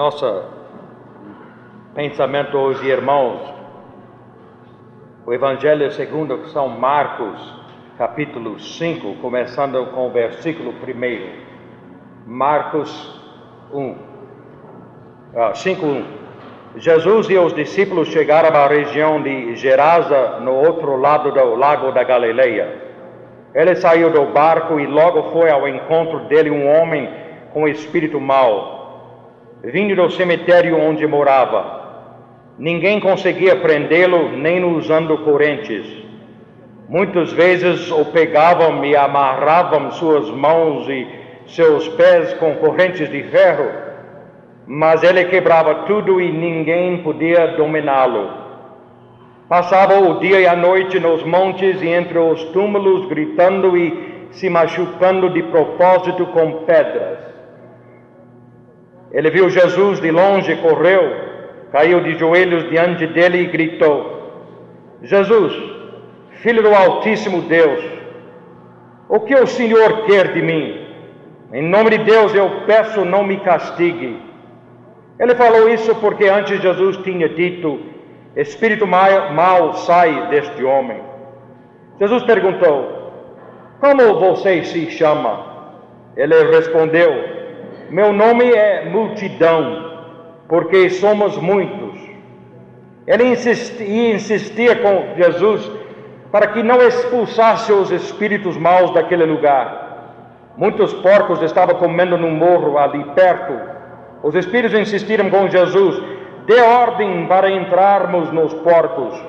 Nosso pensamento hoje, irmãos, o Evangelho segundo São Marcos, capítulo 5, começando com o versículo 1. Marcos 5:1. Jesus e os discípulos chegaram à região de Gerasa, no outro lado do lago da Galileia. Ele saiu do barco e logo foi ao encontro dele um homem com espírito mau, vindo do cemitério onde morava. Ninguém conseguia prendê-lo, nem usando correntes. Muitas vezes o pegavam e amarravam suas mãos e seus pés com correntes de ferro, mas ele quebrava tudo e ninguém podia dominá-lo. Passava o dia e a noite nos montes e entre os túmulos, gritando e se machucando de propósito com pedras. Ele viu Jesus de longe, correu, caiu de joelhos diante dele e gritou: Jesus, Filho do Altíssimo Deus, o que o Senhor quer de mim? Em nome de Deus eu peço, não me castigue. Ele falou isso porque antes Jesus tinha dito: Espírito mau sai deste homem. Jesus perguntou: como você se chama? Ele respondeu: meu nome é Multidão, porque somos muitos. Ele insistia com Jesus para que não expulsasse os espíritos maus daquele lugar. Muitos porcos estavam comendo no morro ali perto. Os espíritos insistiram com Jesus: dê ordem para entrarmos nos porcos.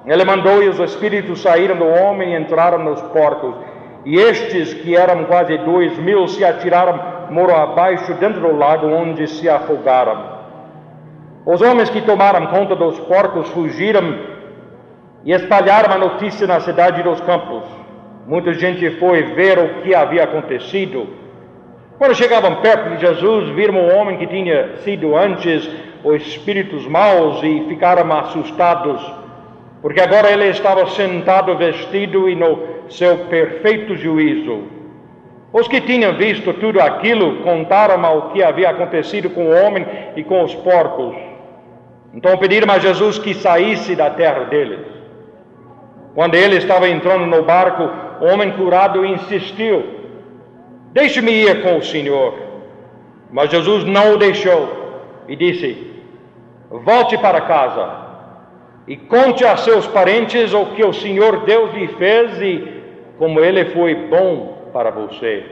Ele mandou e os espíritos saíram do homem e entraram nos porcos. E estes, que eram quase 2.000, se atiraram muro abaixo dentro do lago, onde se afogaram. Os homens que tomaram conta dos porcos fugiram e espalharam a notícia na cidade e nos campos. Muita gente foi ver o que havia acontecido. Quando chegavam perto de Jesus, viram o homem que tinha sido antes os espíritos maus e ficaram assustados, porque agora ele estava sentado, vestido e no seu perfeito juízo. Os que tinham visto tudo aquilo contaram o que havia acontecido com o homem e com os porcos. Então pediram a Jesus que saísse da terra deles. Quando ele estava entrando no barco, o homem curado insistiu: deixe-me ir com o Senhor. Mas Jesus não o deixou e disse: volte para casa e conte a seus parentes o que o Senhor Deus lhe fez e como ele foi bom para você.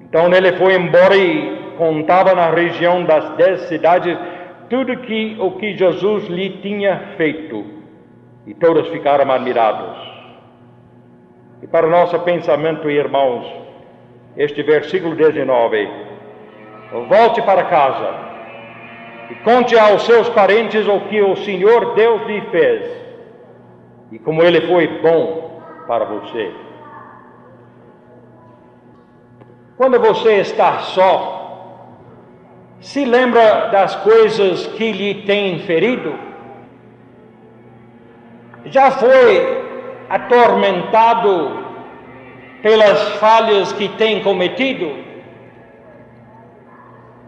Então ele foi embora e contava na região das 10 cidades tudo o que Jesus lhe tinha feito. E todos ficaram admirados. E para o nosso pensamento, irmãos, este versículo 19: volte para casa e conte aos seus parentes o que o Senhor Deus lhe fez e como ele foi bom para você. Quando você está só, se lembra das coisas que lhe têm ferido? Já foi atormentado pelas falhas que tem cometido?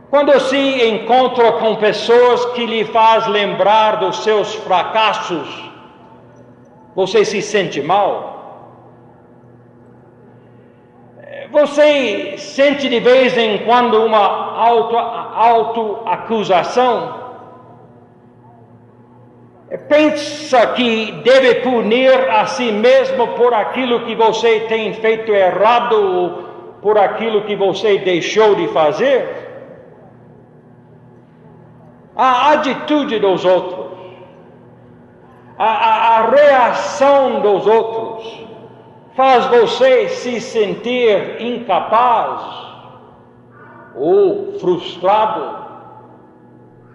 Quando se encontra com pessoas que lhe faz lembrar dos seus fracassos, você se sente mal? Você sente de vez em quando uma autoacusação? Pensa que deve punir a si mesmo por aquilo que você tem feito errado ou por aquilo que você deixou de fazer? A atitude dos outros, a reação dos outros, faz você se sentir incapaz ou frustrado?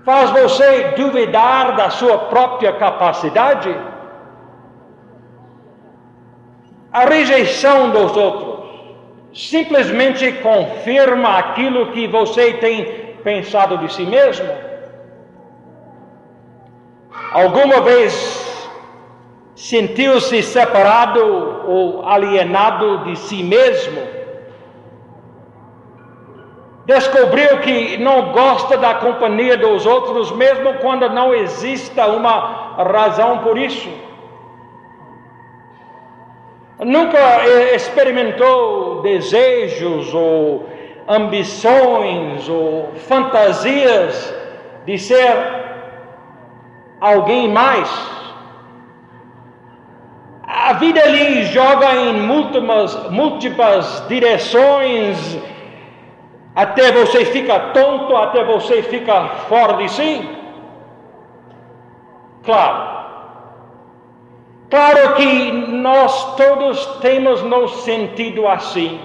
Faz você duvidar da sua própria capacidade? A rejeição dos outros simplesmente confirma aquilo que você tem pensado de si mesmo? Alguma vez sentiu-se separado ou alienado de si mesmo? Descobriu que não gosta da companhia dos outros, mesmo quando não exista uma razão por isso. Nunca experimentou desejos ou ambições ou fantasias de ser alguém mais. A vida lhe joga em múltiplas direções, até você fica tonto, até você fica fora de si. Claro que nós todos temos nos sentido assim.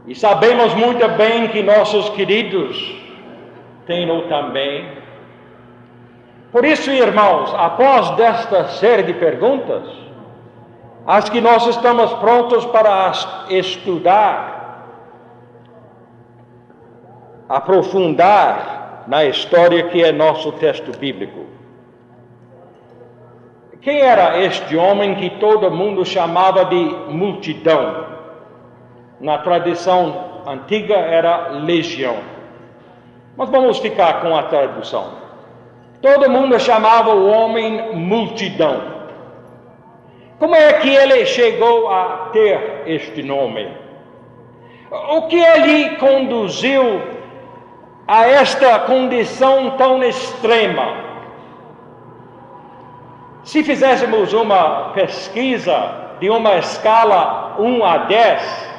E sabemos muito bem que nossos queridos têm-no também. Por isso, irmãos, após desta série de perguntas, acho que nós estamos prontos para estudar, aprofundar na história que é nosso texto bíblico. Quem era este homem que todo mundo chamava de multidão? Na tradição antiga era legião. Mas vamos ficar com a tradução. Todo mundo chamava o homem multidão. Como é que ele chegou a ter este nome? O que lhe conduziu a esta condição tão extrema? Se fizéssemos uma pesquisa de uma escala 1 a 10,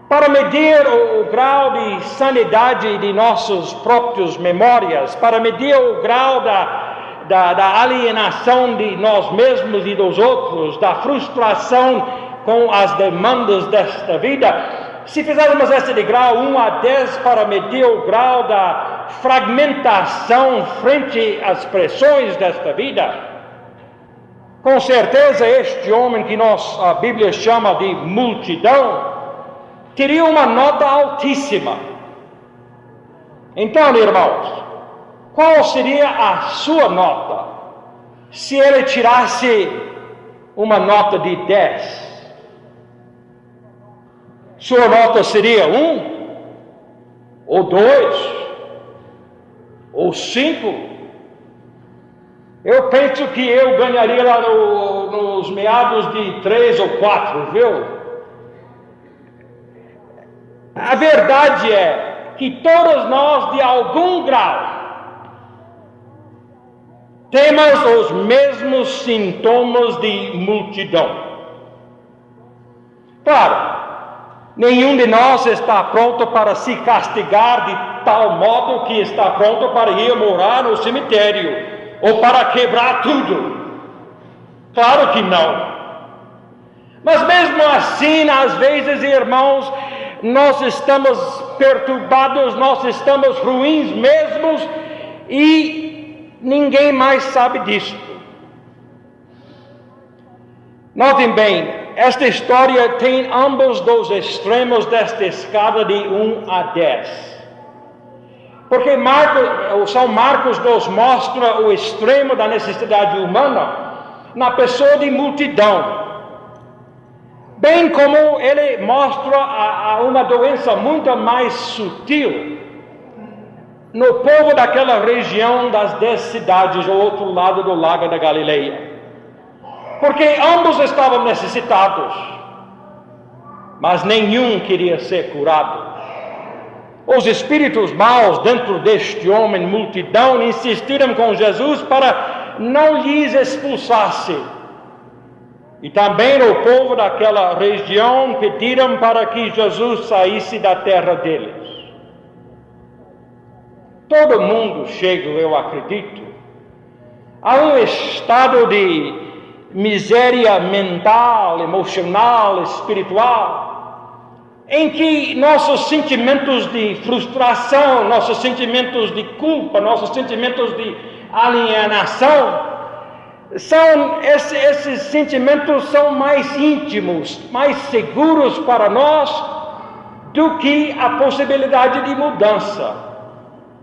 para medir o grau de sanidade de nossas próprias memórias, para medir o grau da alienação de nós mesmos e dos outros, da frustração com as demandas desta vida, se fizéssemos esse de grau 1 a 10 para medir o grau da fragmentação frente às pressões desta vida, com certeza este homem que a Bíblia chama de multidão, teria uma nota altíssima. Então, irmãos, qual seria a sua nota se ele tirasse uma nota de 10? Sua nota seria 1? Ou 2? Ou 5? Eu penso que eu ganharia lá nos meados de 3 ou 4, viu? A verdade é que todos nós, de algum grau, temos os mesmos sintomas de multidão. Claro, nenhum de nós está pronto para se castigar de tal modo que está pronto para ir morar no cemitério ou para quebrar tudo. Claro que não. Mas mesmo assim, às vezes, irmãos, nós estamos perturbados, nós estamos ruins mesmos e ninguém mais sabe disso. Notem bem, esta história tem ambos dos extremos desta escala de 1 a 10. Porque São Marcos nos mostra o extremo da necessidade humana na pessoa de multidão. Bem como ele mostra uma doença muito mais sutil no povo daquela região das 10 cidades ao outro lado do lago da Galileia. Porque ambos estavam necessitados, mas nenhum queria ser curado. Os espíritos maus dentro deste homem multidão insistiram com Jesus para não lhes expulsasse. E também o povo daquela região pediram para que Jesus saísse da terra deles. Todo mundo chega, eu acredito, a um estado de miséria mental, emocional, espiritual, em que nossos sentimentos de frustração, nossos sentimentos de culpa, nossos sentimentos de alienação, esses sentimentos são mais íntimos, mais seguros para nós do que a possibilidade de mudança,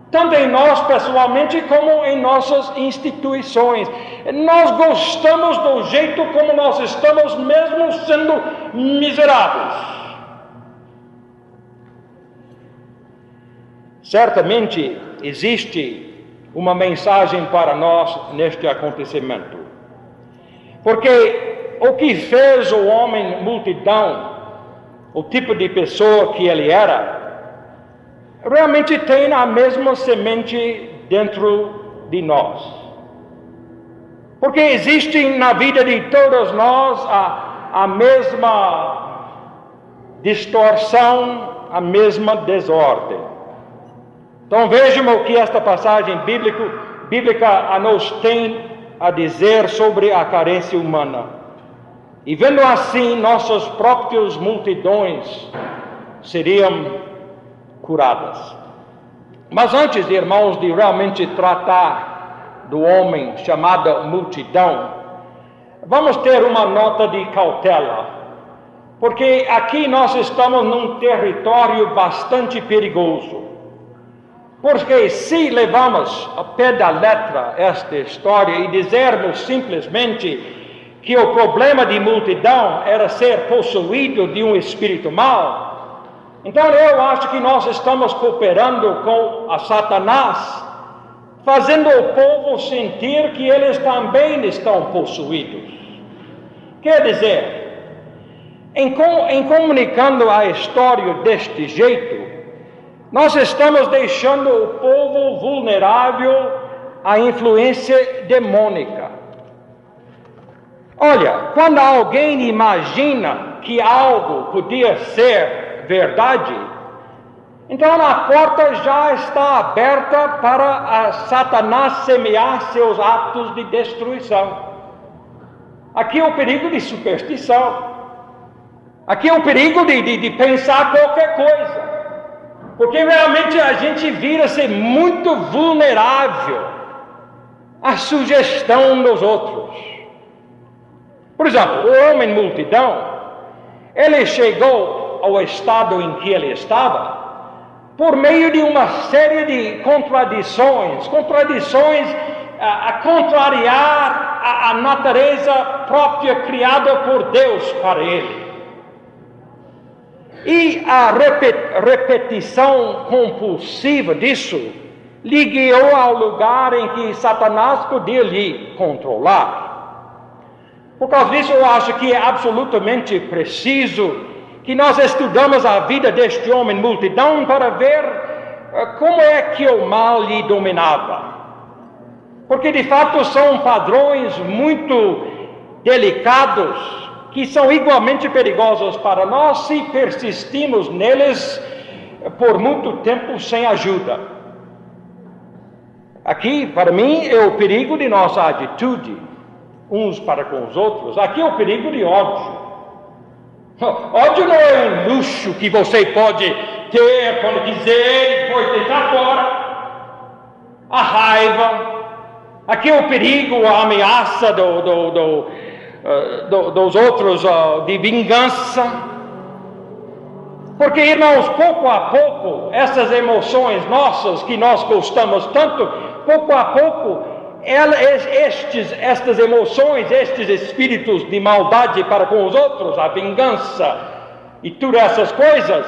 tanto em nós pessoalmente como em nossas instituições. Nós gostamos do jeito como nós estamos, mesmo sendo miseráveis. Certamente existe uma mensagem para nós neste acontecimento. Porque o que fez o homem multidão, o tipo de pessoa que ele era, realmente tem a mesma semente dentro de nós. Porque existe na vida de todos nós a mesma distorção, a mesma desordem. Então vejam o que esta passagem bíblica nos tem a dizer sobre a carência humana. E vendo assim, nossas próprias multidões seriam curadas. Mas antes, irmãos, de realmente tratar do homem chamado multidão, vamos ter uma nota de cautela. Porque aqui nós estamos num território bastante perigoso. Porque se levamos a pé da letra esta história e dizermos simplesmente que o problema de multidão era ser possuído de um espírito mau, então eu acho que nós estamos cooperando com a Satanás, fazendo o povo sentir que eles também estão possuídos. Quer dizer, em comunicando a história deste jeito, nós estamos deixando o povo vulnerável à influência demônica. Olha, quando alguém imagina que algo podia ser verdade, então a porta já está aberta para Satanás semear seus atos de destruição. Aqui é o perigo de superstição. Aqui é o perigo de pensar qualquer coisa. Porque realmente a gente vira-se muito vulnerável à sugestão dos outros. Por exemplo, o homem multidão, ele chegou ao estado em que ele estava por meio de uma série de contradições a contrariar a natureza própria criada por Deus para ele. E a repetição compulsiva disso lhe guiou ao lugar em que Satanás podia lhe controlar. Por causa disso, eu acho que é absolutamente preciso que nós estudamos a vida deste homem multidão para ver como é que o mal lhe dominava. Porque, de fato, são padrões muito delicados que são igualmente perigosos para nós se persistimos neles por muito tempo sem ajuda. Aqui, para mim, é o perigo de nossa atitude, uns para com os outros. Aqui é o perigo de ódio. Ódio não é um luxo que você pode ter quando quiser e depois deitar fora. A raiva. Aqui é o perigo, a ameaça dos outros de vingança. Porque, irmãos, pouco a pouco, essas emoções nossas que nós gostamos tanto, pouco a pouco, estas emoções, estes espíritos de maldade para com os outros, a vingança e todas essas coisas,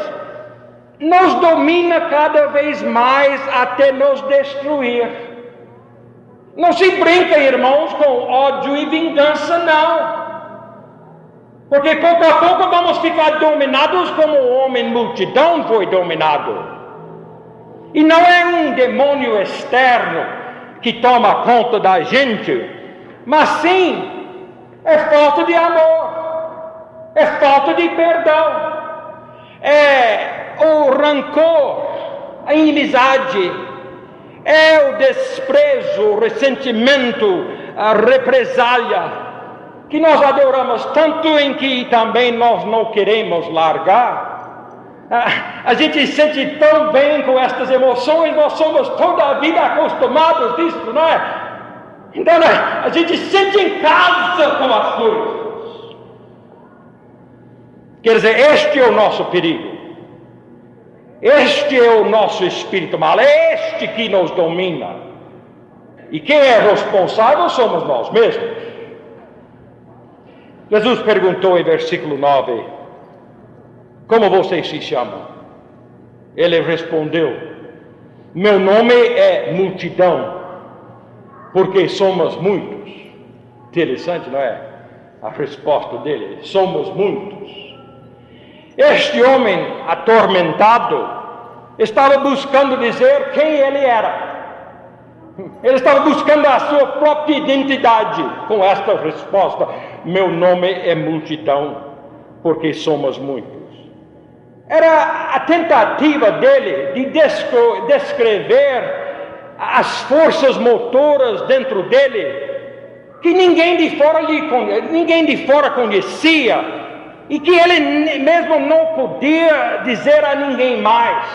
nos domina cada vez mais até nos destruir. Não se brinca, irmãos, com ódio e vingança, não. Porque pouco a pouco vamos ficar dominados como o homem multidão foi dominado. E não é um demônio externo que toma conta da gente, mas sim é falta de amor, é falta de perdão, é o rancor, a inimizade, é o desprezo, o ressentimento, a represália, que nós adoramos tanto em que também nós não queremos largar. A gente se sente tão bem com estas emoções, nós somos toda a vida acostumados disso, não é? Então a gente se sente em casa com as coisas. Quer dizer, este é o nosso perigo. Este é o nosso espírito mal, é este que nos domina. E quem é responsável somos nós mesmos. Jesus perguntou em versículo 9, como vocês se chamam? Ele respondeu, Meu nome é multidão, porque somos muitos. Interessante, não é? A resposta dele: somos muitos. Este homem atormentado estava buscando dizer quem ele era. Ele estava buscando a sua própria identidade com esta resposta: meu nome é multidão, porque somos muitos. Era a tentativa dele de descrever as forças motoras dentro dele, que ninguém de fora conhecia, e que ele mesmo não podia dizer a ninguém mais.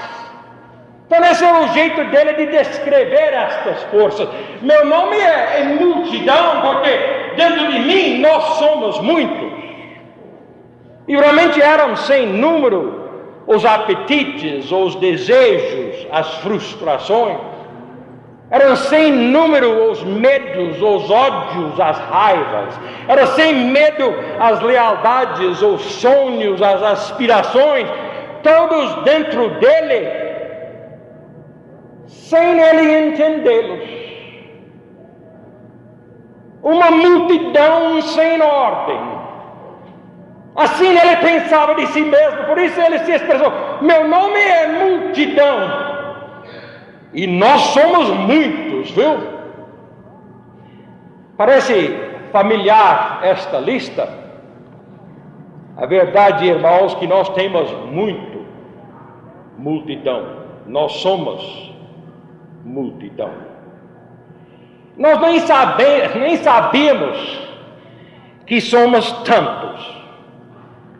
Então esse é o jeito dele de descrever estas forças. Meu nome é multidão, porque dentro de mim nós somos muitos. E realmente eram sem número os apetites, os desejos, as frustrações. Eram sem número os medos, os ódios, as raivas. Era sem medo as lealdades, os sonhos, as aspirações, todos dentro dele, sem ele entendê-los. Uma multidão sem ordem. Assim ele pensava de si mesmo, por isso ele se expressou: meu nome é multidão. E nós somos muitos, viu? Parece familiar esta lista. A verdade, irmãos, que nós temos multidão. Nós somos multidão. Nós nem sabemos que somos tantos.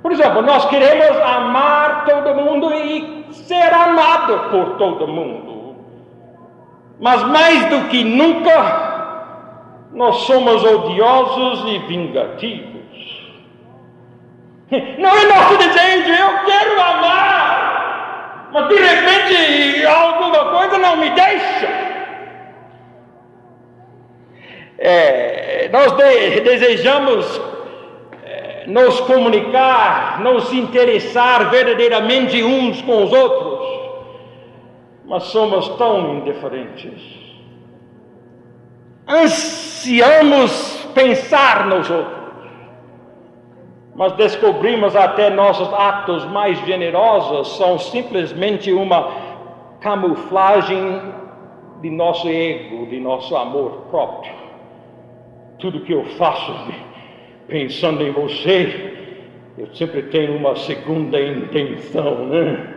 Por exemplo, nós queremos amar todo mundo e ser amado por todo mundo. Mas mais do que nunca, nós somos odiosos e vingativos. Não é nosso desejo: eu quero amar, mas de repente alguma coisa não me deixa. Nós desejamos nos comunicar, nos interessar verdadeiramente uns com os outros, mas somos tão indiferentes. Ansiamos pensar nos outros, mas descobrimos até nossos atos mais generosos são simplesmente uma camuflagem de nosso ego, de nosso amor próprio. Tudo que eu faço pensando em você, eu sempre tenho uma segunda intenção, né?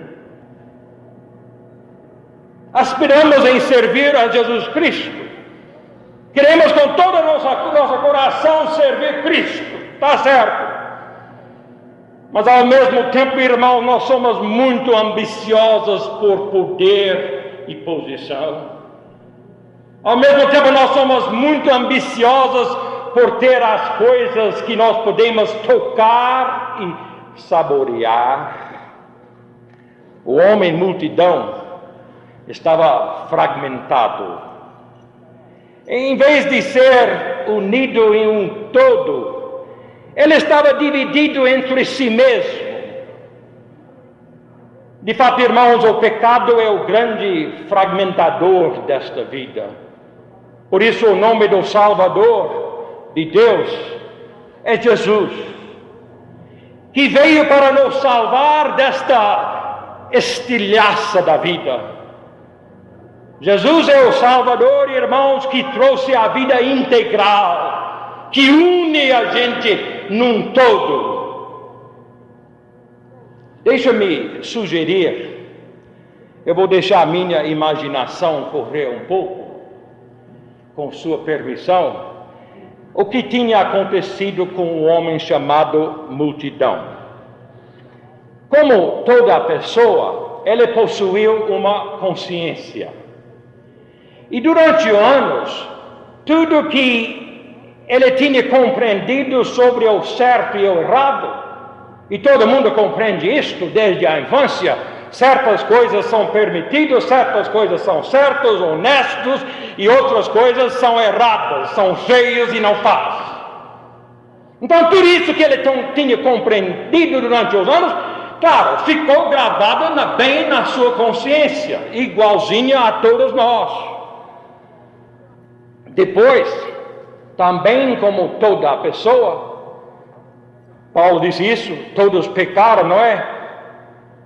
Aspiramos em servir a Jesus Cristo. Queremos com todo o nosso coração servir Cristo, está certo? Mas ao mesmo tempo, irmão, nós somos muito ambiciosos por poder e posição. Ao mesmo tempo, nós somos muito ambiciosos por ter as coisas que nós podemos tocar e saborear. O homem multidão estava fragmentado. Em vez de ser unido em um todo, ele estava dividido entre si mesmo. De fato, irmãos, o pecado é o grande fragmentador desta vida. Por isso o nome do Salvador de Deus é Jesus, que veio para nos salvar desta estilhaça da vida. Jesus é o Salvador, irmãos, que trouxe a vida integral, que une a gente num todo. Deixa-me sugerir, eu vou deixar a minha imaginação correr um pouco, com sua permissão, o que tinha acontecido com o homem chamado multidão. Como toda pessoa, ele possuiu uma consciência. E durante anos, tudo que ele tinha compreendido sobre o certo e o errado, e todo mundo compreende isto desde a infância, certas coisas são permitidas, certas coisas são certas, honestos, e outras coisas são erradas, são feias e não faz. Então, tudo isso que ele tinha compreendido durante os anos, claro, ficou gravado bem na sua consciência, igualzinha a todos nós. Depois, também como toda pessoa, Paulo diz isso, todos pecaram, não é?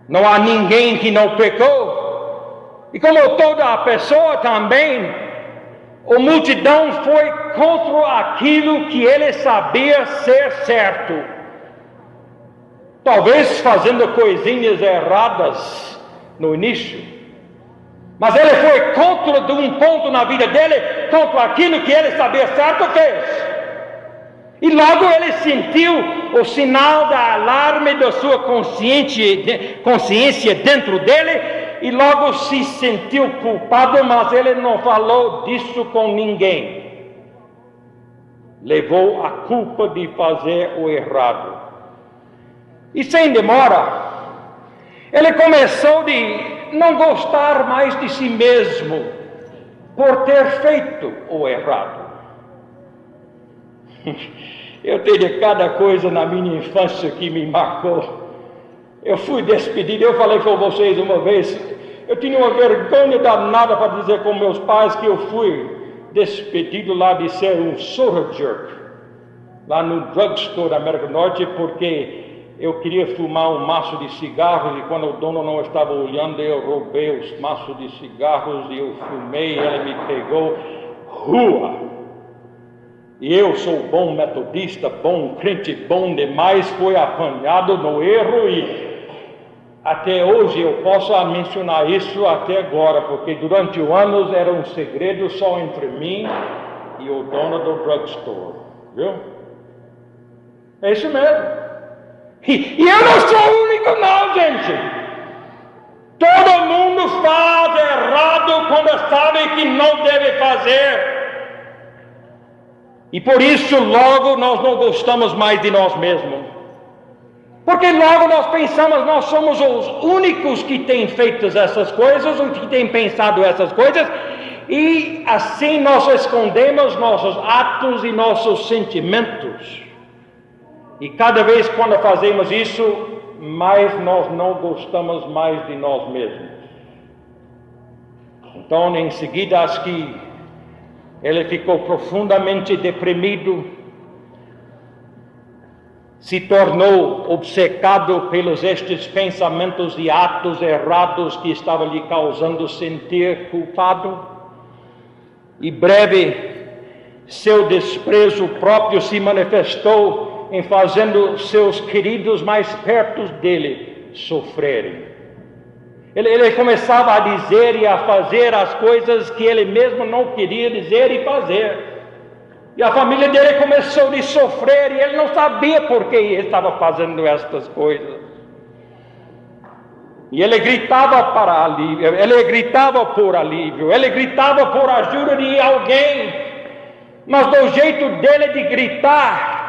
Não há ninguém que não pecou. E como toda pessoa também, a multidão foi contra aquilo que ele sabia ser certo. Talvez fazendo coisinhas erradas no início. Mas ele foi contra de um ponto na vida dele, contra aquilo que ele sabia certo fez. E logo ele sentiu o sinal da alarme da sua consciência dentro dele, e logo se sentiu culpado, mas ele não falou disso com ninguém. Levou a culpa de fazer o errado. E sem demora, ele começou de não gostar mais de si mesmo por ter feito o errado. Eu tenho cada coisa na minha infância que me marcou. Eu fui despedido, eu falei com vocês uma vez, eu tinha uma vergonha danada para dizer com meus pais que eu fui despedido lá de ser um soda jerk, lá no drugstore da América do Norte, porque eu queria fumar um maço de cigarros, e quando o dono não estava olhando, eu roubei os maços de cigarros e eu fumei, ele me pegou, rua! E eu sou bom metodista, bom crente, bom demais, fui apanhado no erro, e até hoje eu posso mencionar isso até agora, porque durante anos era um segredo só entre mim e o dono do drugstore, viu? É isso mesmo. E eu não sou o único não, gente. Todo mundo faz errado quando sabe que não deve fazer. E por isso logo nós não gostamos mais de nós mesmos. Porque logo nós pensamos, nós somos os únicos que têm feito essas coisas, ou que têm pensado essas coisas, e assim nós escondemos nossos atos e nossos sentimentos. E cada vez quando fazemos isso, mais nós não gostamos mais de nós mesmos. Então, em seguida, acho que ele ficou profundamente deprimido, se tornou obcecado pelos estes pensamentos e atos errados que estavam lhe causando sentir culpado. E breve, seu desprezo próprio se manifestou em fazendo seus queridos mais perto dele sofrerem. Ele começava a dizer e a fazer as coisas que ele mesmo não queria dizer e fazer. E a família dele começou a sofrer, e ele não sabia por que ele estava fazendo estas coisas. E ele gritava para alívio, ele gritava por alívio, ele gritava por ajuda de alguém. Mas do jeito dele de gritar,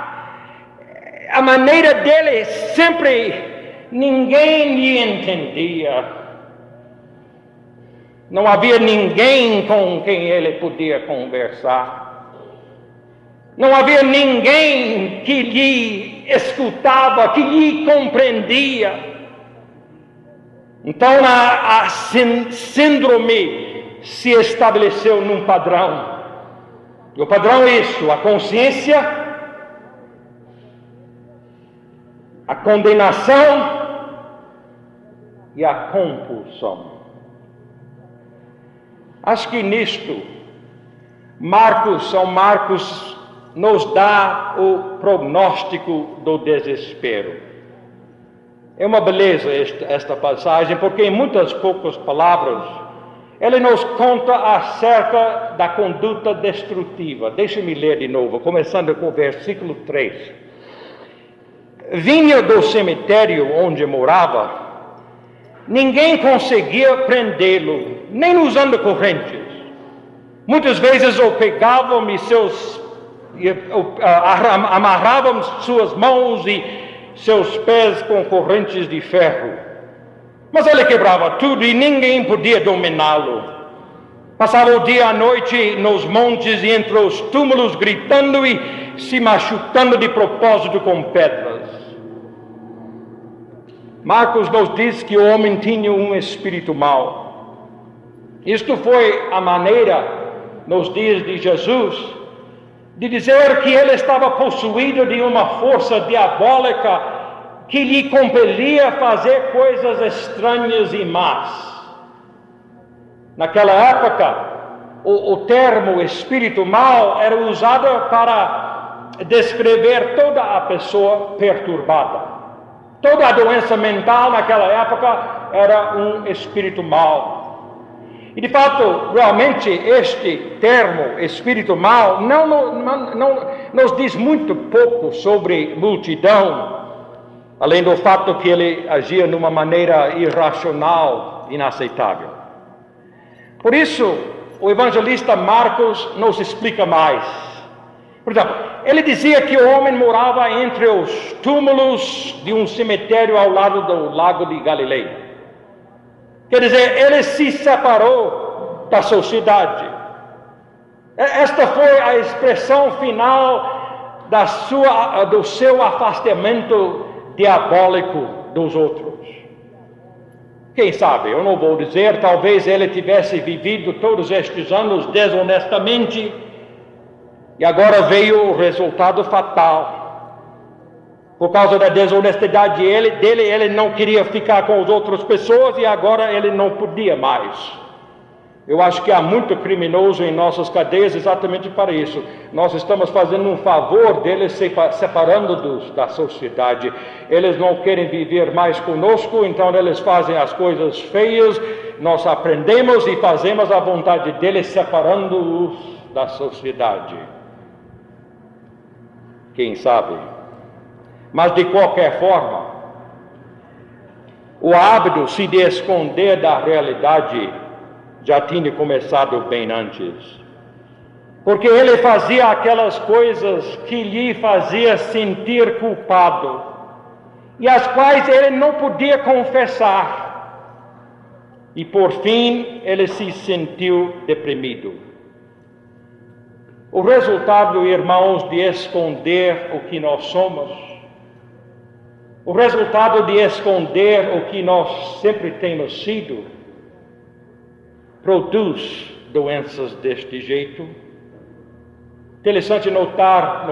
a maneira dele sempre, ninguém lhe entendia. Não havia ninguém com quem ele podia conversar. Não havia ninguém que lhe escutava, que lhe compreendia. Então a síndrome se estabeleceu num padrão. E o padrão é isso: a consciência, a condenação e a compulsão. Acho que nisto, São Marcos nos dá o prognóstico do desespero. É uma beleza esta passagem, porque em muitas poucas palavras, ele nos conta acerca da conduta destrutiva. Deixe-me ler de novo, começando com o versículo 3. Vinha do cemitério onde morava, ninguém conseguia prendê-lo, nem usando correntes. Muitas vezes o pegavam e amarravam suas mãos e seus pés com correntes de ferro. Mas ele quebrava tudo e ninguém podia dominá-lo. Passava o dia e a noite nos montes e entre os túmulos, gritando e se machucando de propósito com pedras. Marcos nos diz que o homem tinha um espírito mau. Isto foi a maneira, nos dias de Jesus, de dizer que ele estava possuído de uma força diabólica que lhe compelia a fazer coisas estranhas e más. Naquela época, o termo espírito mau era usado para descrever toda a pessoa perturbada. Toda a doença mental naquela época era um espírito mau. E de fato, realmente, este termo, espírito mau, não nos diz muito pouco sobre multidão, além do fato que ele agia de uma maneira irracional, inaceitável. Por isso, o evangelista Marcos nos explica mais. Por exemplo, ele dizia que o homem morava entre os túmulos de um cemitério ao lado do lago de Galileia. Quer dizer, ele se separou da sociedade. Esta foi a expressão final do seu afastamento diabólico dos outros. Quem sabe, eu não vou dizer, talvez ele tivesse vivido todos estes anos desonestamente e agora veio o resultado fatal. Por causa da desonestidade dele, ele não queria ficar com as outras pessoas e agora ele não podia mais. Eu acho que há muito criminoso em nossas cadeias exatamente para isso. Nós estamos fazendo um favor deles, separando-os da sociedade. Eles não querem viver mais conosco, então eles fazem as coisas feias. Nós aprendemos e fazemos a vontade deles, separando-os da sociedade. Quem sabe? Mas de qualquer forma, o hábito de esconder da realidade já tinha começado bem antes. Porque ele fazia aquelas coisas que lhe fazia sentir culpado e as quais ele não podia confessar. E por fim, ele se sentiu deprimido. O resultado, irmãos, de esconder o que nós somos, o resultado de esconder o que nós sempre temos sido, produz doenças deste jeito. Interessante notar,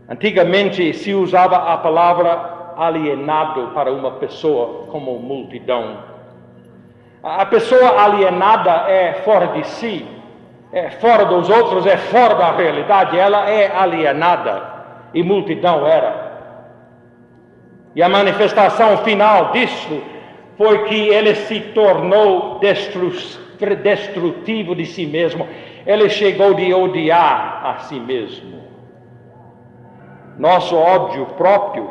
antigamente se usava a palavra alienado para uma pessoa como multidão. A pessoa alienada é fora de si, é fora dos outros, é fora da realidade, ela é alienada e multidão era. E a manifestação final disso foi que ele se tornou destrutivo de si mesmo. Ele chegou de odiar a si mesmo. Nosso ódio próprio,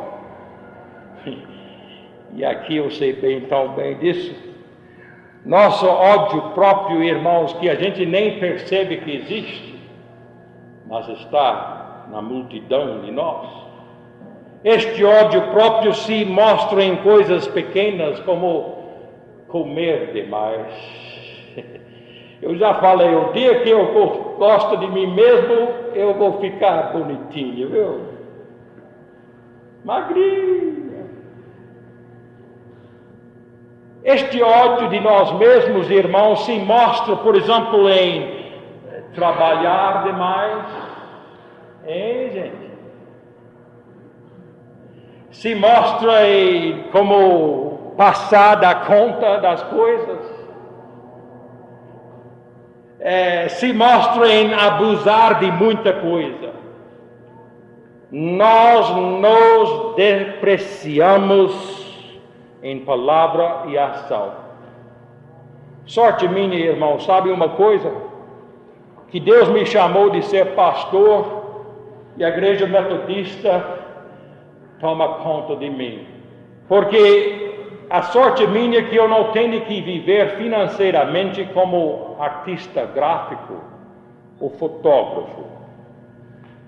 e aqui eu sei tão bem disso, nosso ódio próprio, irmãos, que a gente nem percebe que existe, mas está na multidão de nós. Este ódio próprio se mostra em coisas pequenas como comer demais. Eu já falei, o dia que eu gosto de mim mesmo, eu vou ficar bonitinho, viu? Magrinho. Este ódio de nós mesmos, irmãos, se mostra, por exemplo, em trabalhar demais. Hein, gente? Se mostra em como passar da conta das coisas. Se mostra em abusar de muita coisa. Nós nos depreciamos em palavra e ação. Sorte minha, irmão, sabe uma coisa? Que Deus me chamou de ser pastor e a igreja metodista toma conta de mim. Porque a sorte minha é que eu não tenho que viver financeiramente como artista gráfico ou fotógrafo.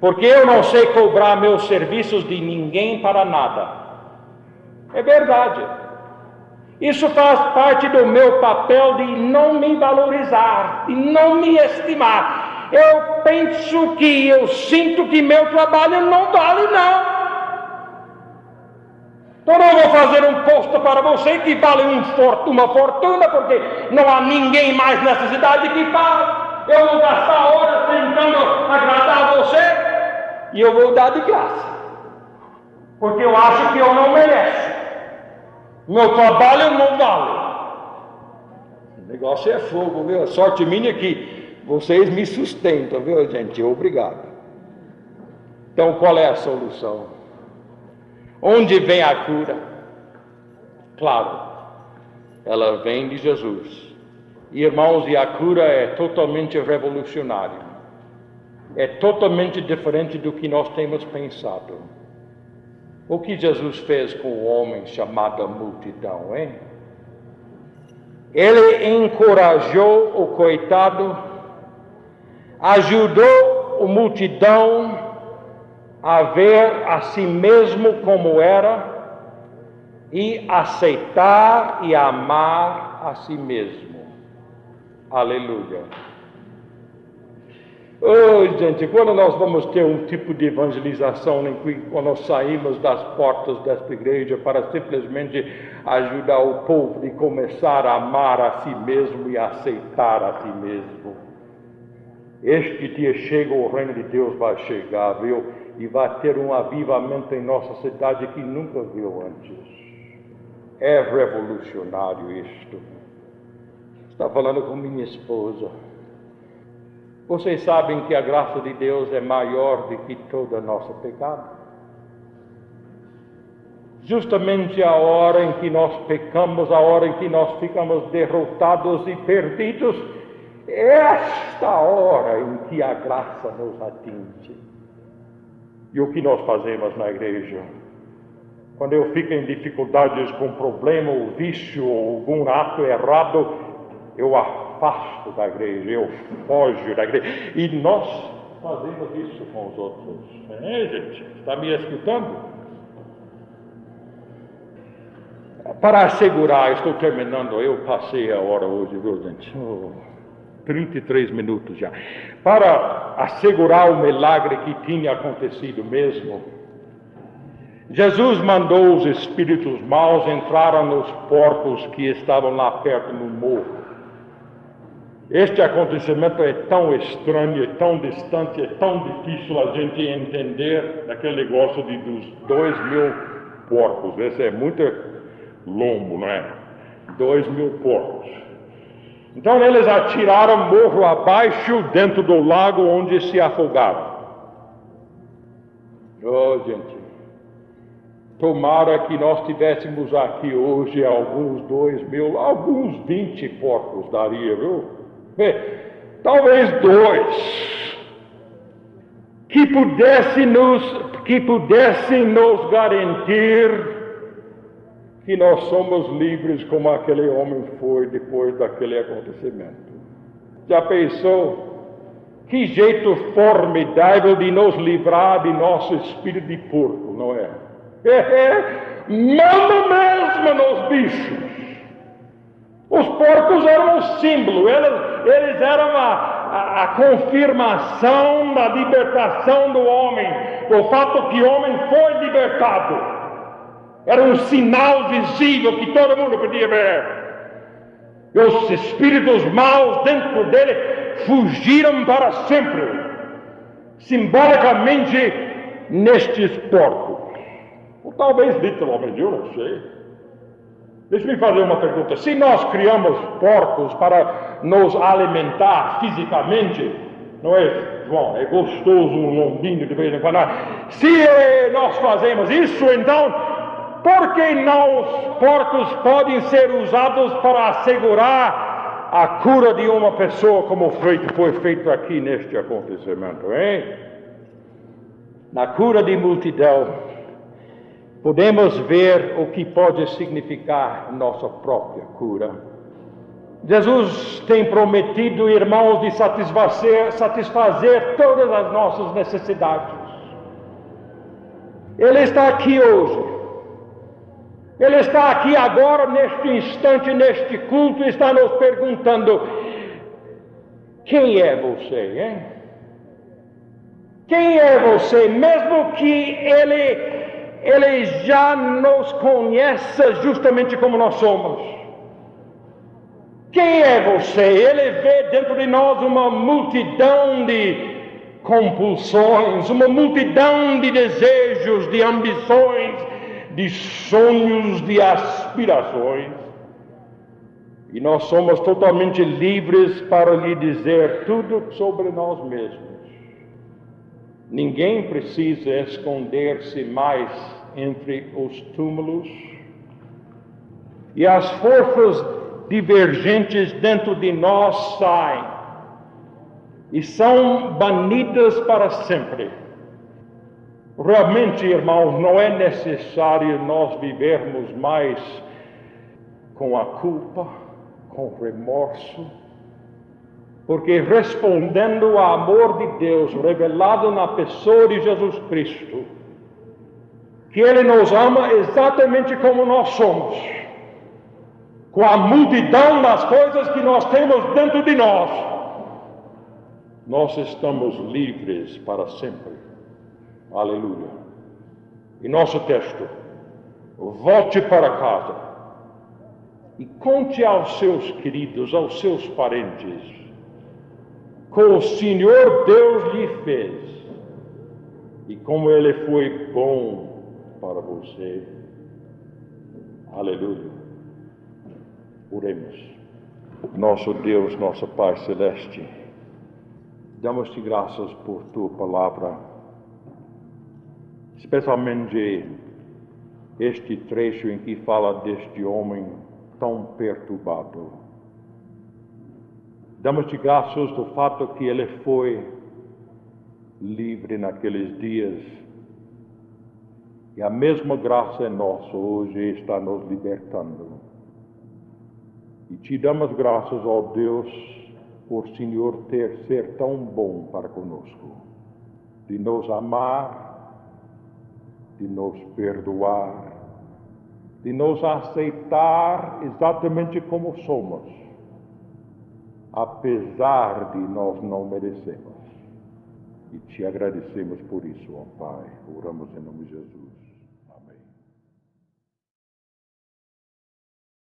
Porque eu não sei cobrar meus serviços de ninguém para nada. É verdade. Isso faz parte do meu papel de não me valorizar, de não me estimar. Eu penso que, eu sinto que meu trabalho não vale, não. Então eu vou fazer um posto para você que vale uma fortuna, porque não há ninguém mais nessa cidade que pague. Eu vou gastar horas tentando agradar você e eu vou dar de graça, porque eu acho que eu não mereço. Meu trabalho não vale. O negócio é fogo, viu? A sorte minha é que vocês me sustentam, viu, gente? Obrigado. Então, qual é a solução? Onde vem a cura? Claro, ela vem de Jesus. Irmãos, e a cura é totalmente revolucionária. É totalmente diferente do que nós temos pensado. O que Jesus fez com o homem chamado multidão, hein? Ele encorajou o coitado, ajudou a multidão a ver a si mesmo como era e aceitar e amar a si mesmo. Aleluia. Oh, gente, quando nós vamos ter um tipo de evangelização em que quando nós saímos das portas desta igreja para simplesmente ajudar o povo a começar a amar a si mesmo e aceitar a si mesmo. Este dia chega, o reino de Deus vai chegar, viu? E vai ter um avivamento em nossa cidade que nunca viu antes. É revolucionário isto. Estava falando com minha esposa. Vocês sabem que a graça de Deus é maior do que todo o nosso pecado. Justamente a hora em que nós pecamos, a hora em que nós ficamos derrotados e perdidos, é esta hora em que a graça nos atinge. E o que nós fazemos na igreja? Quando eu fico em dificuldades com problema, ou vício, ou algum ato errado, eu afasto da igreja, eu fojo da igreja. E nós fazemos isso com os outros. Gente? Está me escutando? Para assegurar, estou terminando, eu passei a hora hoje, viu, gente? 33 minutos já. Para assegurar o milagre que tinha acontecido mesmo, Jesus mandou os espíritos maus entrarem nos porcos que estavam lá perto no morro. Este acontecimento é tão estranho, é tão distante, é tão difícil a gente entender daquele negócio dos 2.000 porcos. Esse é muito lombo, não é? 2.000 porcos. Então eles atiraram morro abaixo dentro do lago onde se afogaram. Oh, gente, tomara que nós tivéssemos aqui hoje alguns 2.000, alguns 20 porcos daria, viu? Talvez 2 que pudessem nos garantir que nós somos livres como aquele homem foi depois daquele acontecimento. Já pensou? Que jeito formidável de nos livrar de nosso espírito de porco, não é? Manda mesmo nos bichos. Os porcos eram um símbolo, eles eram a confirmação da libertação do homem, do fato que o homem foi libertado. Era um sinal visível que todo mundo podia ver. E os espíritos maus dentro dele fugiram para sempre, simbolicamente, nestes porcos. Ou talvez literalmente, eu não sei. Deixe-me fazer uma pergunta. Se nós criamos porcos para nos alimentar fisicamente, não é, João? É gostoso um lombinho de vez em quando. Se nós fazemos isso, então, por que não os porcos podem ser usados para assegurar a cura de uma pessoa como foi feito aqui neste acontecimento, hein? Na cura de multidão, podemos ver o que pode significar nossa própria cura. Jesus tem prometido, irmãos, de satisfazer todas as nossas necessidades. Ele está aqui hoje. Ele está aqui agora, neste instante, neste culto, e está nos perguntando: quem é você, hein? Quem é você? Mesmo que ele Ele já nos conhece justamente como nós somos. Quem é você? Ele vê dentro de nós uma multidão de compulsões, uma multidão de desejos, de ambições, de sonhos, de aspirações. E nós somos totalmente livres para lhe dizer tudo sobre nós mesmos. Ninguém precisa esconder-se mais entre os túmulos. E as forças divergentes dentro de nós saem e são banidas para sempre. Realmente, irmãos, não é necessário nós vivermos mais com a culpa, com remorso, porque respondendo ao amor de Deus revelado na pessoa de Jesus Cristo, que Ele nos ama exatamente como nós somos, com a multidão das coisas que nós temos dentro de nós, nós estamos livres para sempre. Aleluia. E nosso texto: volte para casa e conte aos seus queridos, aos seus parentes, como o Senhor Deus lhe fez e como Ele foi bom para você. Aleluia. Oremos. Nosso Deus, nosso Pai Celeste, damos-te graças por tua palavra, especialmente este trecho em que fala deste homem tão perturbado. Damos-te graças do fato que ele foi livre naqueles dias, e a mesma graça é nossa hoje está nos libertando. E te damos graças, ó Deus, por Senhor ser tão bom para conosco, de nos amar, de nos perdoar, de nos aceitar exatamente como somos, apesar de nós não merecermos. E te agradecemos por isso, ó Pai. Oramos em nome de Jesus. Amém.